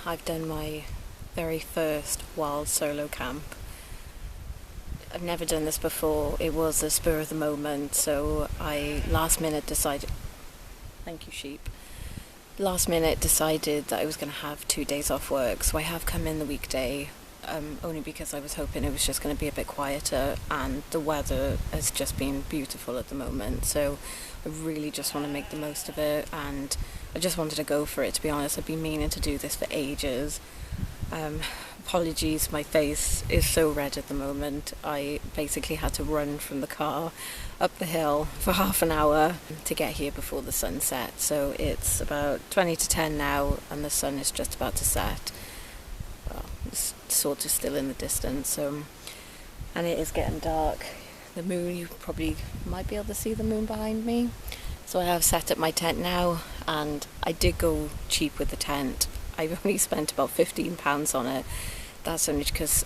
I've done my very first wild solo camp. I've never done this before. It was a spur of the moment, so I last minute decided, thank you sheep, last minute decided that I was going to have 2 days off work, so I have come in the weekday, only because I was hoping it was just going to be a bit quieter, and the weather has just been beautiful at the moment, so I really just want to make the most of it, and I just wanted to go for it, to be honest. I've been meaning to do this for ages. Apologies, my face is so red at the moment. I basically had to run from the car up the hill for half an hour to get here before the sun set. So it's about 20 to 10 now and the sun is just about to set. Well, it's sort of still in the distance, and it is getting dark. The moon, you probably might be able to see the moon behind me. So I have set up my tent now, and I did go cheap with the tent. I've only spent about £15 on it. That's only because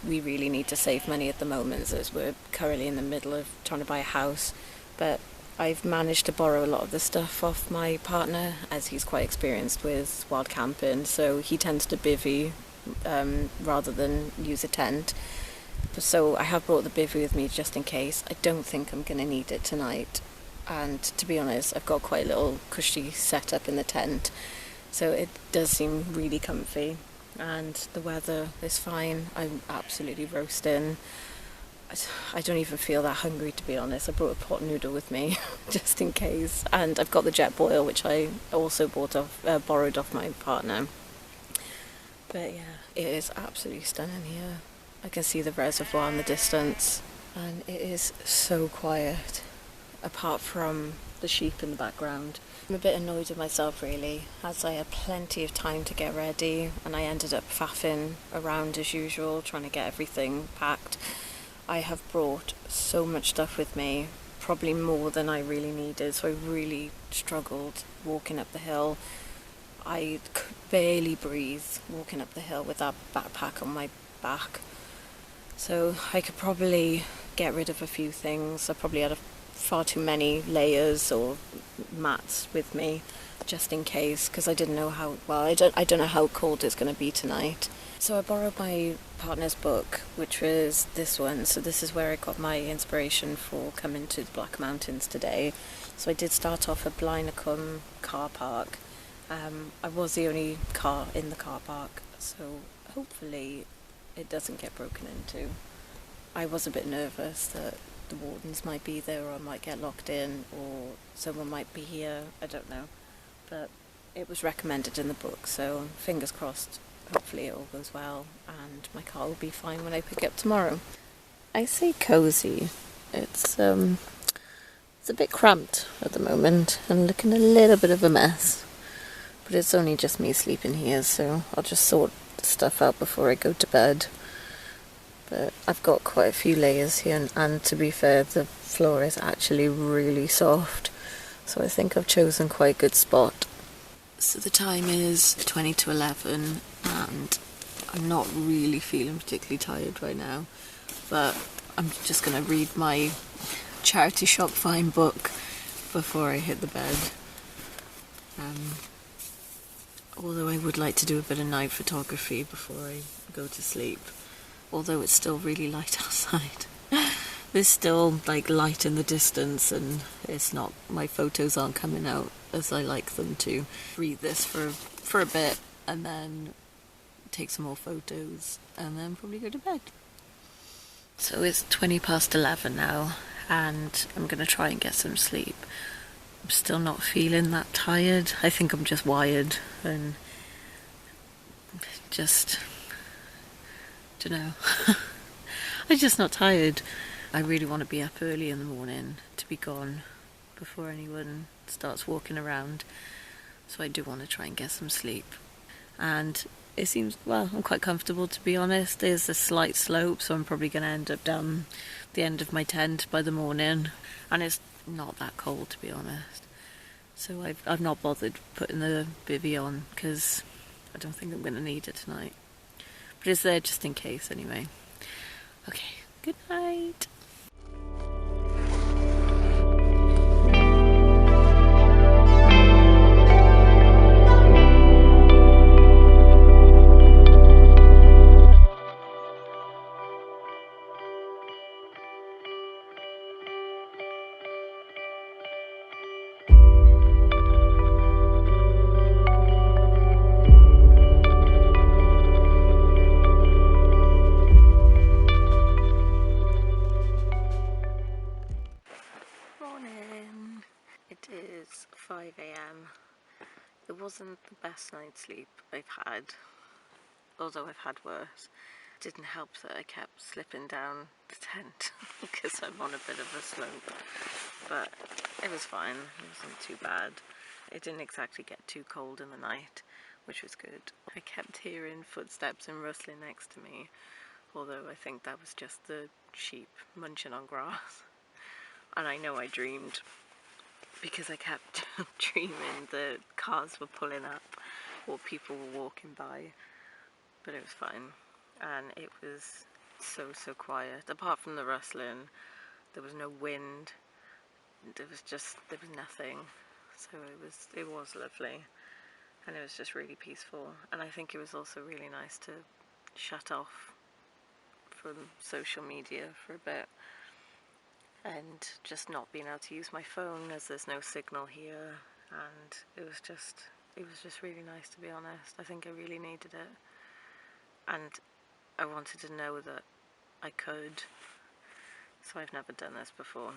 we really need to save money at the moment, as we're currently in the middle of trying to buy a house. But I've managed to borrow a lot of the stuff off my partner, as he's quite experienced with wild camping, so he tends to bivvy rather than use a tent. So I have brought the bivvy with me just in case. I don't think I'm going to need it tonight, and to be honest, I've got quite a little cushy setup in the tent, so it does seem really comfy, and the weather is fine. I'm absolutely roasting. I don't even feel that hungry, to be honest. I brought a pot noodle with me just in case, and I've got the jet boil, which I also borrowed off my partner. But yeah, it is absolutely stunning here. I can see the reservoir in the distance, and it is so quiet, apart from the sheep in the background. I'm a bit annoyed with myself, really, as I had plenty of time to get ready, and I ended up faffing around as usual, trying to get everything packed. I have brought so much stuff with me, probably more than I really needed, so I really struggled walking up the hill. I could barely breathe walking up the hill with that backpack on my back. So I could probably get rid of a few things. I probably had far too many layers or mats with me, just in case, because I didn't know I don't know how cold it's going to be tonight. So I borrowed my partner's book, which was this one. So this is where I got my inspiration for coming to the Black Mountains today. So I did start off at Brecon car park. I was the only car in the car park, so hopefully it doesn't get broken into. I was a bit nervous that the wardens might be there, or I might get locked in, or someone might be here, I don't know. But it was recommended in the book, so fingers crossed, hopefully it all goes well, and my car will be fine when I pick it up tomorrow. I say cosy. It's a bit cramped at the moment, and looking a little bit of a mess. But it's only just me sleeping here, so I'll just sort stuff out before I go to bed. But I've got quite a few layers here, and to be fair, the floor is actually really soft, so I think I've chosen quite a good spot. So the time is 20 to 11, and I'm not really feeling particularly tired right now, but I'm just going to read my charity shop find book before I hit the bed. Although I would like to do a bit of night photography before I go to sleep. Although it's still really light outside. There's still light in the distance, and it's not, my photos aren't coming out as I like them to. Read this for a bit, and then take some more photos, and then probably go to bed. So it's 20 past 11 now, and I'm going to try and get some sleep. I'm still not feeling that tired. I think I'm just wired, and just, don't know. I'm just not tired. I really want to be up early in the morning to be gone before anyone starts walking around. So I do want to try and get some sleep. And it seems, well, I'm quite comfortable, to be honest. There's a slight slope, so I'm probably going to end up down the end of my tent by the morning. And it's not that cold, to be honest. So I've not bothered putting the bivvy on, because I don't think I'm going to need it tonight. But it's there just in case anyway. Okay, good night. best night's sleep I've had, although I've had worse. It didn't help that I kept slipping down the tent because I'm on a bit of a slope, but it was fine, it wasn't too bad. It didn't exactly get too cold in the night, which was good. I kept hearing footsteps and rustling next to me, although I think that was just the sheep munching on grass. And I know I dreamed, because I kept dreaming the cars were pulling up or people were walking by, but it was fine. And it was so quiet. Apart from the rustling, there was no wind, there was nothing. So it was lovely, and it was just really peaceful. And I think it was also really nice to shut off from social media for a bit, and just not being able to use my phone as there's no signal here. And it was just really nice, to be honest. I think I really needed it, and I wanted to know that I could. So I've never done this before,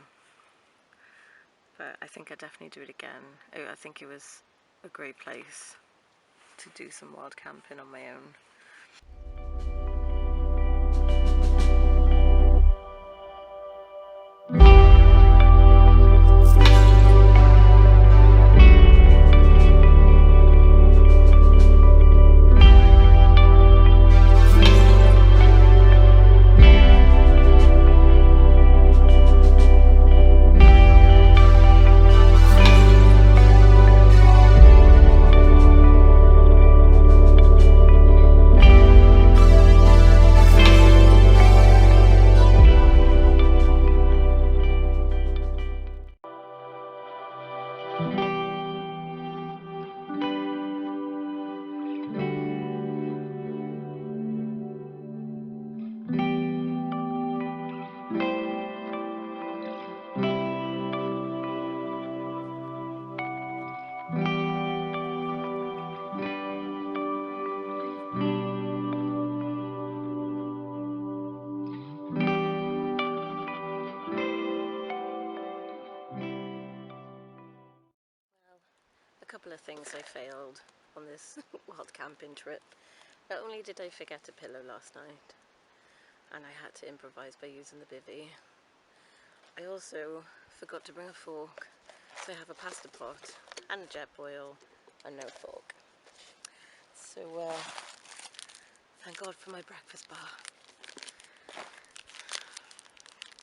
but I think I'd definitely do it again. I think it was a great place to do some wild camping on my own. A couple of things I failed on this wild camping trip. Not only did I forget a pillow last night, and I had to improvise by using the bivvy, I also forgot to bring a fork, so I have a pasta pot and a jet boil and no fork. So thank God for my breakfast bar.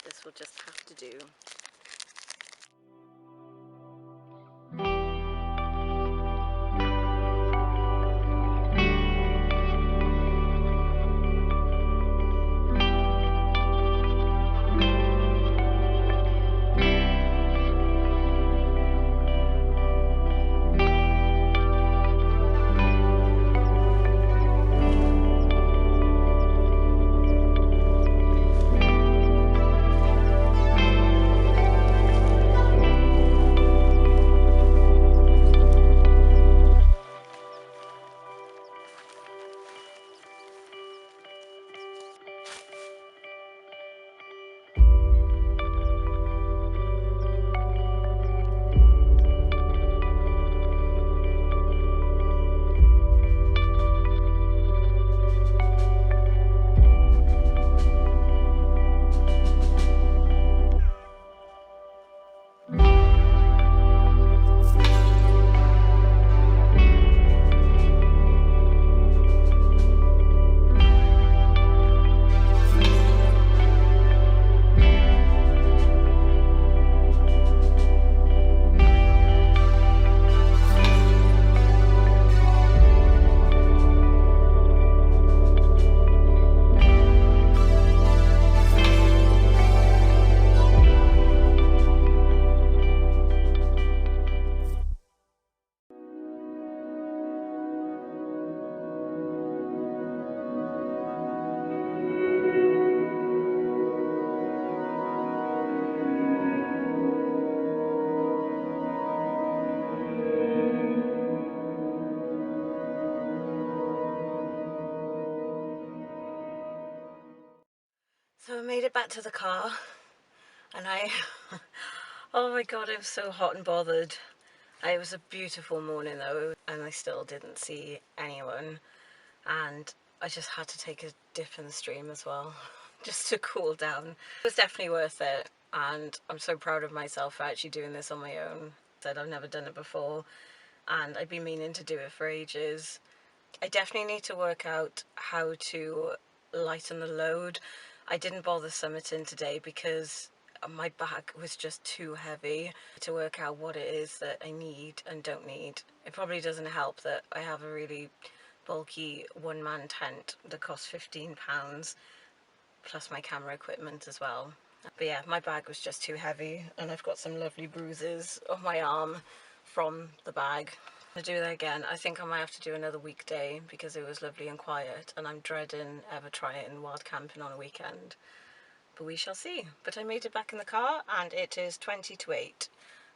This will just have to do. So I made it back to the car, and oh my god, I was so hot and bothered. It was a beautiful morning though, and I still didn't see anyone, and I just had to take a dip in the stream as well, just to cool down. It was definitely worth it, and I'm so proud of myself for actually doing this on my own. I've never done it before, and I've been meaning to do it for ages. I definitely need to work out how to lighten the load. I didn't bother summiting today because my bag was just too heavy to work out what it is that I need and don't need. It probably doesn't help that I have a really bulky one-man tent that costs £15 plus my camera equipment as well. But yeah, my bag was just too heavy, and I've got some lovely bruises on my arm from the bag. To do that again, I think I might have to do another weekday because it was lovely and quiet, and I'm dreading ever trying wild camping on a weekend. But we shall see. But I made it back in the car, and it is 20 to 8.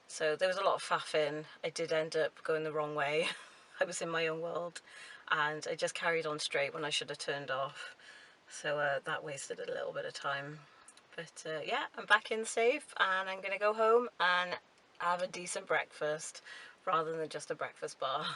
So there was a lot of faffing. I did end up going the wrong way. I was in my own world, and I just carried on straight when I should have turned off. So that wasted a little bit of time. But yeah, I'm back in safe, and I'm going to go home and have a decent breakfast rather than just a breakfast bar.